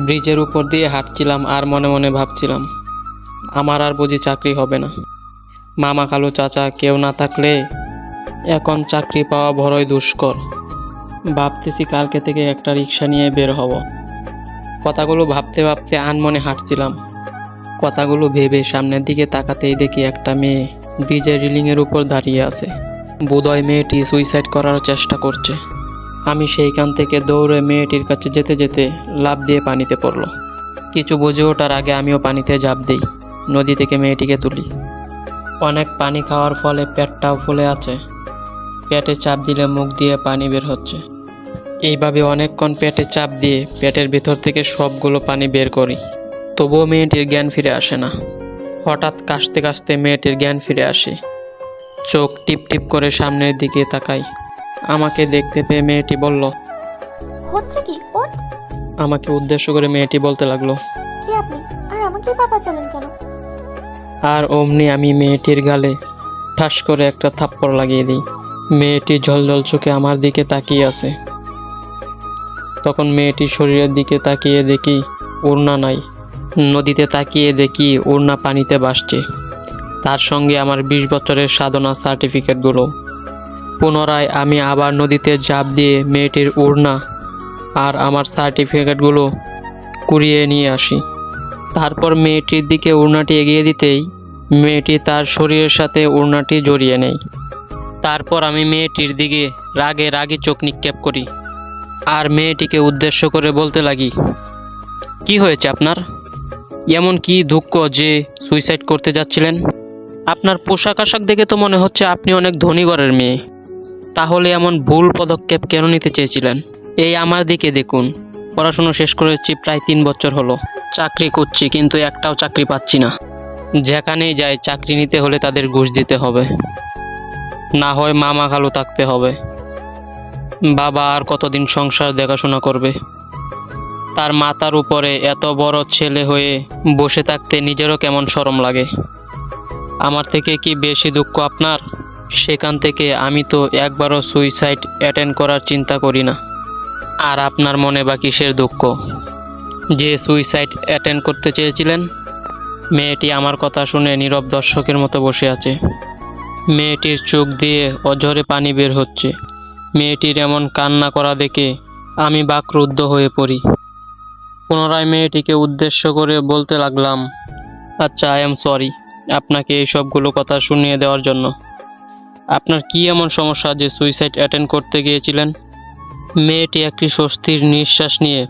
ব্রিজের উপর দিয়ে হাঁটছিলাম আর মনে মনে ভাবছিলাম, আমার আর বুঝি চাকরি হবে না। মামা খালু চাচা কেউ না থাকলে এখন চাকরি পাওয়া বড়ই দুষ্কর। ভাবতেছি কালকে থেকে একটা রিক্সা নিয়ে বের হব। কথাগুলো ভাবতে ভাবতে আনমনে হাঁটছিলাম। কথাগুলো ভেবে সামনের দিকে তাকাতেই দেখি একটা মেয়ে ব্রিজের রিলিংয়ের উপর দাঁড়িয়ে আছে। বোধহয় মেয়েটি সুইসাইড করার চেষ্টা করছে। আমি সেইখান থেকে দৌড়ে মেয়েটির কাছে যেতে যেতে লাফ দিয়ে পানিতে পড়ল। কিছু বুঝে ওঠার আগে আমিও পানিতে ঝাঁপ দিই। নদী থেকে মেয়েটিকে তুলি। অনেক পানি খাওয়ার ফলে পেটটাও ফুলে আছে। পেটে চাপ দিলে মুখ দিয়ে পানি বের হচ্ছে। এইভাবে অনেকক্ষণ পেটে চাপ দিয়ে পেটের ভিতর থেকে সবগুলো পানি বের করি, তবুও মেয়েটির জ্ঞান ফিরে আসে না। হঠাৎ কাশতে কাশতে মেয়েটির জ্ঞান ফিরে আসে। চোখ টিপ টিপ করে সামনের দিকে তাকাই। আমাকে দেখতে পেয়ে মেয়েটি বলল, হচ্ছে কি ওঠ। আমাকে উদ্দেশ্য করে মেয়েটি বলতে লাগলো। কে আপনি আর আমাকে বাবা চলেন কেন? আর অমনি আমি মেয়েটির গালে ঠাস করে একটা থাপ্পড় লাগিয়ে দিই। মেয়েটি ঝলঝল চোখে আমার দিকে তাকিয়ে আছে। তখন মেয়েটির শরীরের দিকে তাকিয়ে দেখি ওড়না নাই। নদীতে তাকিয়ে দেখি ওড়না পানিতে ভাসছে, তার সঙ্গে আমার 20 বছরের সাধনা সার্টিফিকেটগুলো। পুনরায় আমি আবার নদীতে ঝাঁপ দিয়ে মেয়েটির ওড়না আর আমার সার্টিফিকেটগুলো কুড়িয়ে নিয়ে আসি। তারপর মেয়েটির দিকে ওড়নাটি এগিয়ে দিতেই মেয়েটি তার শরীরের সাথে ওড়নাটি জড়িয়ে নেয়। তারপর আমি মেয়েটির দিকে রাগে রাগি চোখ নিক্ষেপ করি আর মেয়েটিকে উদ্দেশ্য করে বলতে লাগি, কি হয়েছে আপনার? এমন কি দুঃখ যে সুইসাইড করতে যাচ্ছিলেন? আপনার পোশাক আশাক দেখে তো মনে হচ্ছে আপনি অনেক ধনী ঘরের মেয়ে। তাহলে এমন ভুল পদক্ষেপ কেন নিতে চেয়েছিলেন? এই আমার দিকে দেখুন, পড়াশোনা শেষ করেছি প্রায় 3 বছর হলো। চাকরি করছি কিন্তু একটাও চাকরি পাচ্ছি না। যেখানেই যাই চাকরি নিতে হলে তাদের ঘুষ দিতে হবে, না হয় মামা খালু থাকতে হবে। বাবা আর কতদিন সংসার দেখাশোনা করবে? তার মাথার উপরে এত বড় ছেলে হয়ে বসে থাকতে নিজেরও কেমন শরম লাগে। আমার থেকে কি বেশি দুঃখ আপনার? সেখান থেকে আমি তো একবারও সুইসাইড অ্যাটেন্ড করার চিন্তা করি না। আর আপনার মনে বা কিসের দুঃখ যে সুইসাইড অ্যাটেন্ড করতে চেয়েছিলেন? মেয়েটি আমার কথা শুনে নীরব দর্শকের মতো বসে আছে। মেয়েটির চোখ দিয়ে অঝরে পানি বের হচ্ছে। মেয়েটির এমন কান্না করা দেখে আমি বাকরুদ্ধ হয়ে পড়ি। পুনরায় মেয়েটিকে উদ্দেশ্য করে বলতে লাগলাম, আচ্ছা, আই এম সরি আপনাকে এই সবগুলো কথা শুনিয়ে দেওয়ার জন্য। আপনার কি এমন সমস্যা যে সুইসাইড অ্যাটেন্ড করতে গিয়েছিলেন? মেয়েটি একটি স্বস্তির নিঃশ্বাস নিয়ে